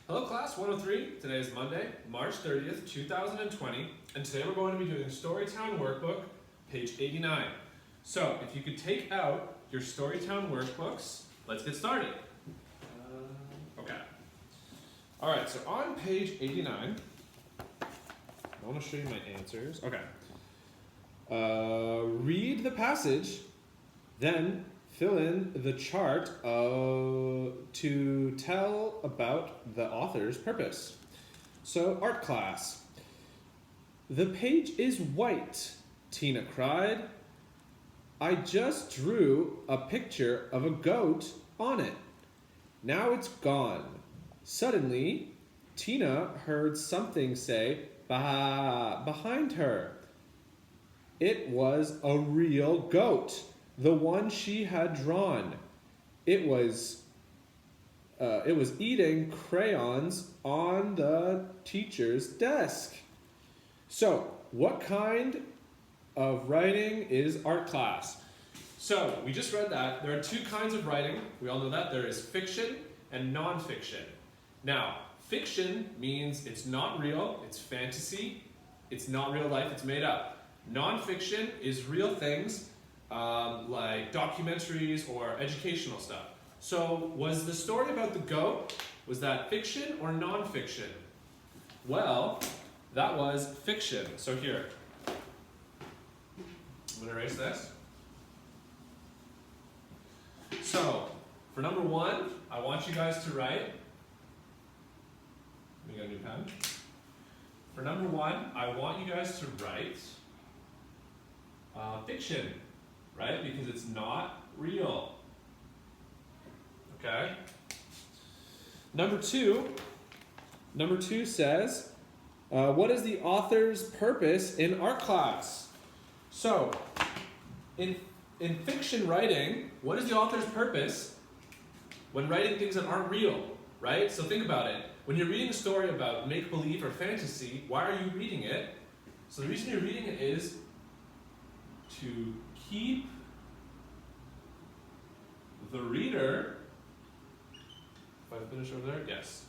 Hello class 103, today is Monday, March 30th, 2020, and today we're going to be doing Storytown Workbook, page 89. So, if you could take out your Storytown workbooks, let's get started. Okay. Alright, so on page 89, I want to show you my answers. Okay. Read the passage, then fill in the chart to tell about the author's purpose. So, art class. The page is white, Tina cried. I just drew a picture of a goat on it. Now it's gone. Suddenly, Tina heard something say, "Bah!" behind her. It was a real goat. The one she had drawn. It was eating crayons on the teacher's desk. So, what kind of writing is art class? So, we just read that there are two kinds of writing. We all know that. There is fiction and non-fiction. Now, fiction means it's not real, it's fantasy, it's not real life, it's made up. Non-fiction is real things, like documentaries or educational stuff. So, was the story about the goat, was that fiction or non-fiction? Well, that was fiction. So here, I'm going to erase this. So, for number one, I want you guys to write, let me get a new pen. For number one, I want you guys to write fiction. Right? Because it's not real. Okay? Number two says, what is the author's purpose in art class? So, in fiction writing, what is the author's purpose when writing things that aren't real? Right? So think about it. When you're reading a story about make-believe or fantasy, why are you reading it? So the reason you're reading it is to keep the reader, if I finish over there, yes,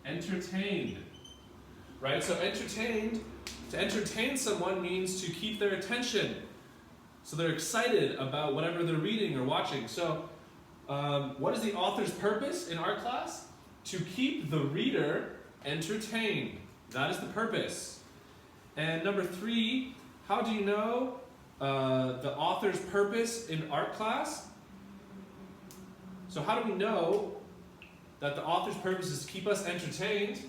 entertained, right? So entertained, to entertain someone means to keep their attention, so they're excited about whatever they're reading or watching. So what is the author's purpose in art class? To keep the reader entertained. That is the purpose. And number three, how do you know the author's purpose in art class? So how do we know that the author's purpose is to keep us entertained?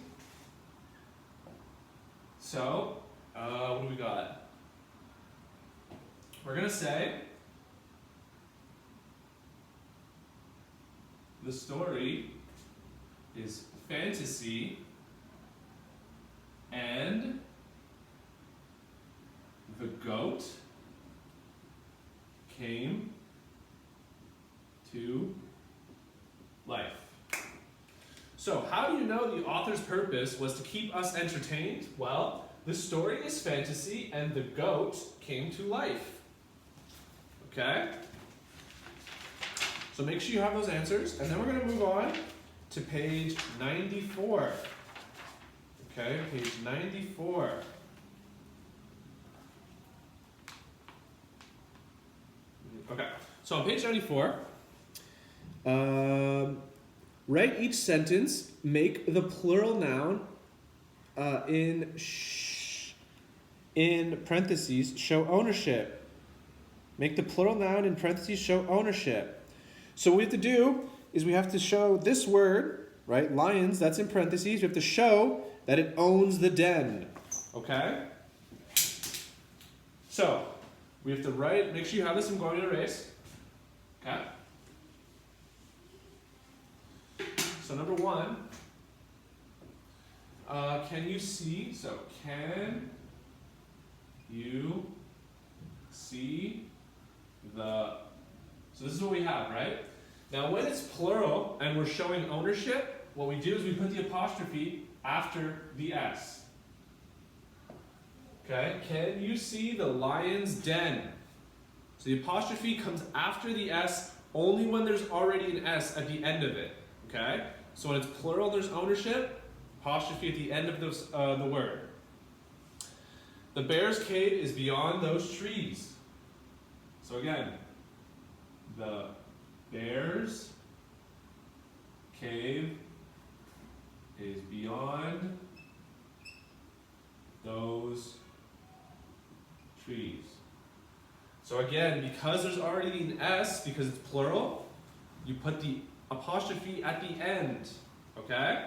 So, what do we got? We're going to say the story is fantasy and the goat came to life. So, how do you know the author's purpose was to keep us entertained? Well, the story is fantasy and the goat came to life. Okay? So make sure you have those answers, and then we're going to move on to page 94. Okay, page 94. Okay, so on page 94, write each sentence, make the plural noun in parentheses show ownership. Make the plural noun in parentheses show ownership. So what we have to do is we have to show this word, right, lions, that's in parentheses. We have to show that it owns the den, okay? So, we have to write, make sure you have this, I'm going to erase, okay? So number one, can you see, so can you see so this is what we have, right? Now when it's plural and we're showing ownership, what we do is we put the apostrophe after the S. Okay, can you see the lion's den? So the apostrophe comes after the S only when there's already an S at the end of it, okay? So when it's plural, there's ownership, apostrophe at the end of the word. The bear's cave is beyond those trees. So again, the bear's cave is beyond those trees. So again, because there's already an S, because it's plural, you put the apostrophe at the end, okay?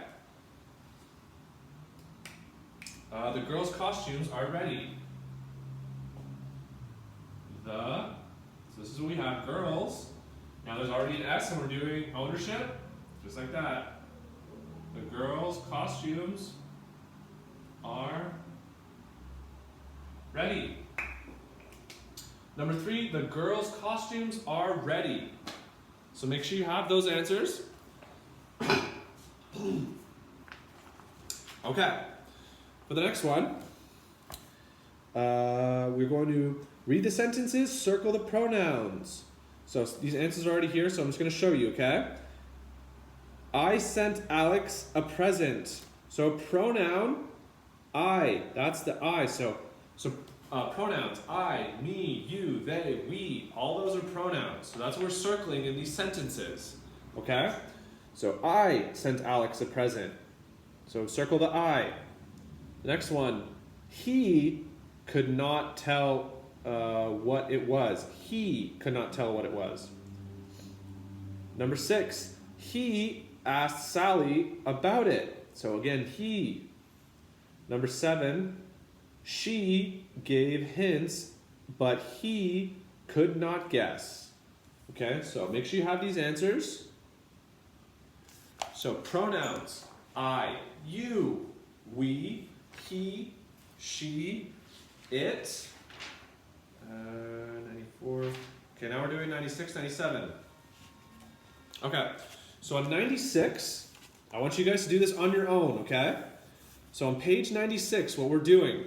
The girls' costumes are ready. So this is what we have, girls. Now there's already an S and we're doing ownership, just like that. The girls' costumes are ready. Number 3, the girls' costumes are ready. So make sure you have those answers. Okay, for the next one, we're going to read the sentences, circle the pronouns. So these answers are already here, so I'm just going to show you, okay? I sent Alex a present. So pronoun, I, that's the I. So pronouns, I, me, you, they, we, all those are pronouns. So that's what we're circling in these sentences, okay? So I sent Alex a present. So circle the I. The next one, he could not tell what it was. He could not tell what it was. Number 6, he asked Sally about it. So again, he. Number 7, she gave hints, but he could not guess. Okay, so make sure you have these answers. So pronouns, I, you, we, he, she, it. 94. Okay, now we're doing 96, 97. Okay, so on 96, I want you guys to do this on your own, okay? So on page 96, what we're doing,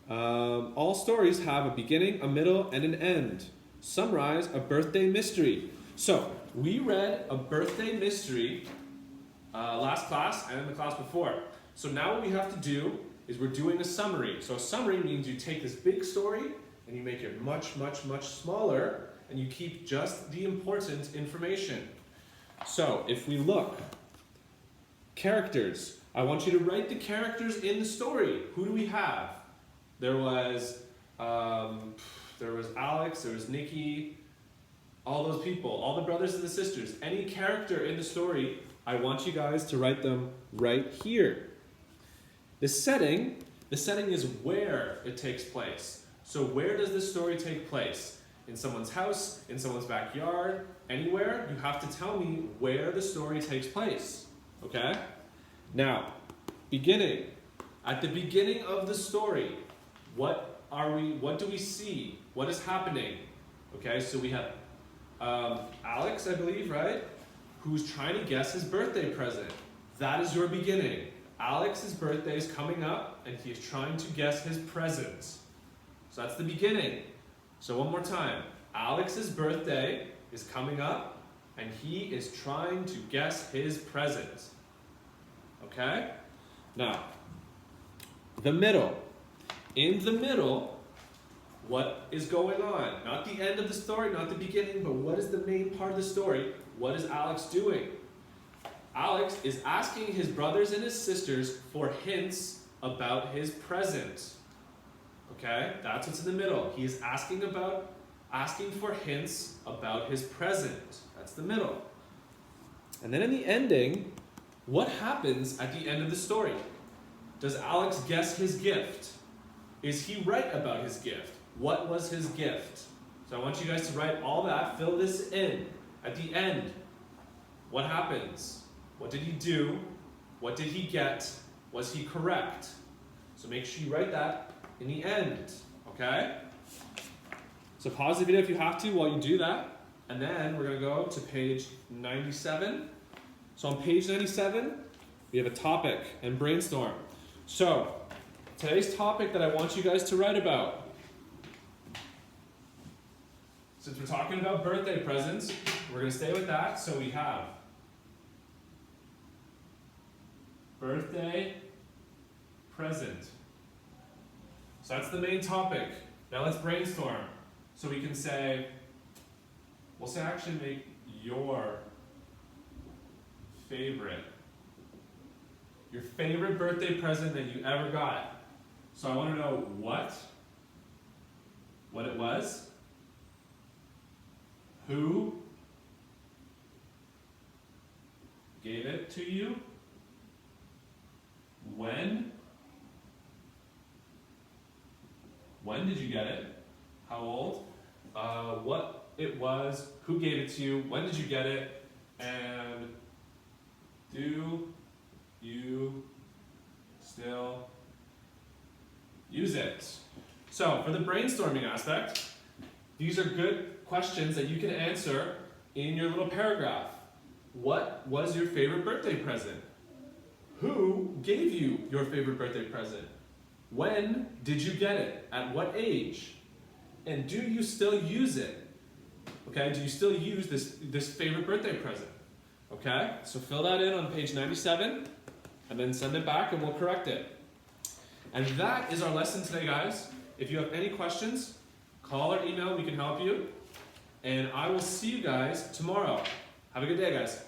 all stories have a beginning, a middle, and an end. Summarize a birthday mystery. So we read a birthday mystery last class and in the class before. So now what we have to do is we're doing a summary. So a summary means you take this big story and you make it much, much, much smaller and you keep just the important information. So if we look, characters. I want you to write the characters in the story. Who do we have? There was Alex, there was Nikki, all those people, all the brothers and the sisters. Any character in the story, I want you guys to write them right here. The setting is where it takes place. So where does this story take place? In someone's house, in someone's backyard, anywhere? You have to tell me where the story takes place, okay? Now, beginning. At the beginning of the story, what do we see? What is happening? Okay, so we have Alex, I believe, right? Who's trying to guess his birthday present. That is your beginning. Alex's birthday is coming up and he is trying to guess his present. So that's the beginning. So one more time. Alex's birthday is coming up and he is trying to guess his present. Okay? Now, the middle. In the middle, what is going on? Not the end of the story, not the beginning, but what is the main part of the story? What is Alex doing? Alex is asking his brothers and his sisters for hints about his present. Okay? That's what's in the middle. He is asking for hints about his present. That's the middle. And then in the ending, what happens at the end of the story? Does Alex guess his gift? Is he right about his gift? What was his gift? So I want you guys to write all that, fill this in. At the end, what happens? What did he do? What did he get? Was he correct? So make sure you write that in the end, okay? So pause the video if you have to while you do that. And then we're gonna go to page 97. So on page 97, we have a topic and brainstorm. So today's topic that I want you guys to write about, since we're talking about birthday presents, we're going to stay with that. So we have birthday present. So that's the main topic. Now let's brainstorm. So we can say, we'll say actually make your favorite birthday present that you ever got. So I want to know what it was, who gave it to you, when did you get it, how old, what it was, who gave it to you, when did you get it, and do you still use it? So for the brainstorming aspect, these are good questions that you can answer in your little paragraph. What was your favorite birthday present? Who gave you your favorite birthday present? When did you get it? At what age? And do you still use it? Okay, do you still use this favorite birthday present? Okay, so fill that in on page 97 and then send it back and we'll correct it. And that is our lesson today, guys. If you have any questions, call or email, we can help you. And I will see you guys tomorrow. Have a good day, guys.